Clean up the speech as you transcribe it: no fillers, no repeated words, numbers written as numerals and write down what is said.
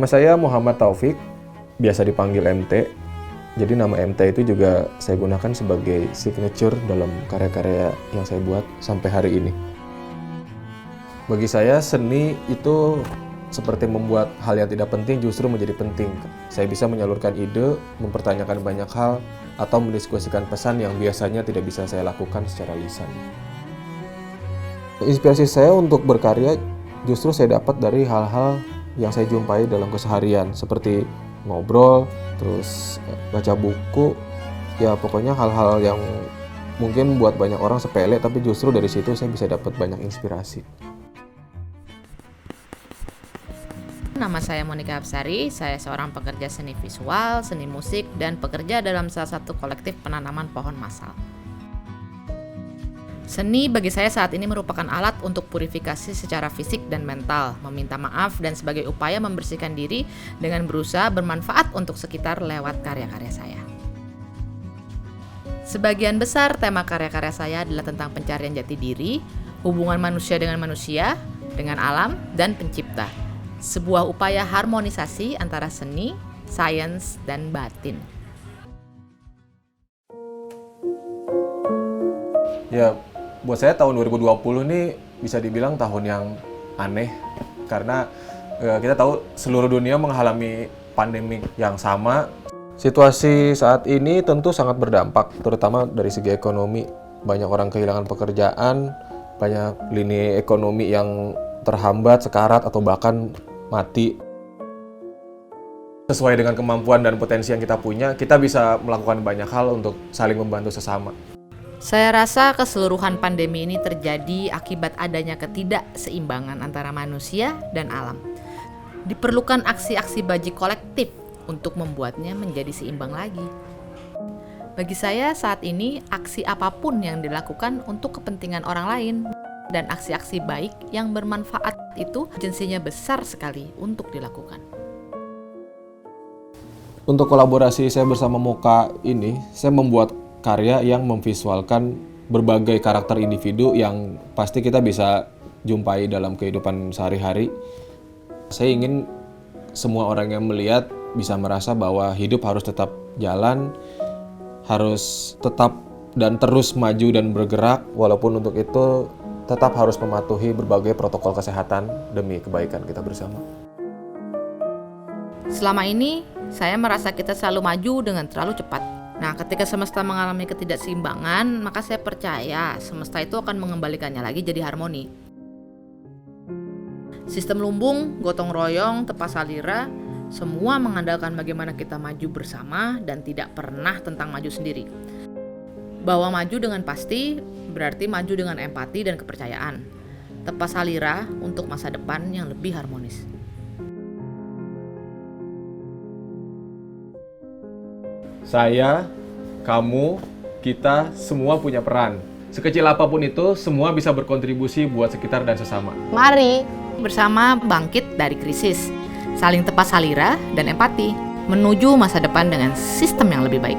Nama saya Muhammad Taufik, biasa dipanggil MT. Jadi nama MT itu juga saya gunakan sebagai signature dalam karya-karya yang saya buat sampai hari ini. Bagi saya seni itu seperti membuat hal yang tidak penting justru menjadi penting. Saya bisa menyalurkan ide, mempertanyakan banyak hal, atau mendiskusikan pesan yang biasanya tidak bisa saya lakukan secara lisan. Inspirasi saya untuk berkarya justru saya dapat dari hal-hal yang saya jumpai dalam keseharian, seperti ngobrol, terus baca buku, ya pokoknya hal-hal yang mungkin buat banyak orang sepele, tapi justru dari situ saya bisa dapat banyak inspirasi. Nama saya Monika Absari, saya seorang pekerja seni visual, seni musik, dan pekerja dalam salah satu kolektif penanaman pohon massal. Seni bagi saya saat ini merupakan alat untuk purifikasi secara fisik dan mental, meminta maaf, dan sebagai upaya membersihkan diri dengan berusaha bermanfaat untuk sekitar lewat karya-karya saya. Sebagian besar tema karya-karya saya adalah tentang pencarian jati diri, hubungan manusia, dengan alam, dan pencipta. Sebuah upaya harmonisasi antara seni, sains, dan batin. Ya, buat saya tahun 2020 ini bisa dibilang tahun yang aneh karena kita tahu seluruh dunia mengalami pandemi yang sama. Situasi saat ini tentu sangat berdampak, terutama dari segi ekonomi. Banyak orang kehilangan pekerjaan, banyak lini ekonomi yang terhambat, sekarat, atau bahkan mati. Sesuai dengan kemampuan dan potensi yang kita punya, kita bisa melakukan banyak hal untuk saling membantu sesama. Saya rasa keseluruhan pandemi ini terjadi akibat adanya ketidakseimbangan antara manusia dan alam. Diperlukan aksi-aksi bagi kolektif untuk membuatnya menjadi seimbang lagi. Bagi saya saat ini, aksi apapun yang dilakukan untuk kepentingan orang lain dan aksi-aksi baik yang bermanfaat itu urgensinya besar sekali untuk dilakukan. Untuk kolaborasi saya bersama Moka ini, saya membuat karya yang memvisualkan berbagai karakter individu yang pasti kita bisa jumpai dalam kehidupan sehari-hari. Saya ingin semua orang yang melihat bisa merasa bahwa hidup harus tetap jalan, harus tetap dan terus maju dan bergerak, walaupun untuk itu tetap harus mematuhi berbagai protokol kesehatan demi kebaikan kita bersama. Selama ini, saya merasa kita selalu maju dengan terlalu cepat. Nah, ketika semesta mengalami ketidakseimbangan, maka saya percaya semesta itu akan mengembalikannya lagi jadi harmoni. Sistem lumbung, gotong royong, tepas salira, semua mengandalkan bagaimana kita maju bersama dan tidak pernah tentang maju sendiri. Bahwa maju dengan pasti berarti maju dengan empati dan kepercayaan. Tepas salira untuk masa depan yang lebih harmonis. Saya, kamu, kita semua punya peran. Sekecil apapun itu, semua bisa berkontribusi buat sekitar dan sesama. Mari bersama bangkit dari krisis, saling tepas salira dan empati, menuju masa depan dengan sistem yang lebih baik.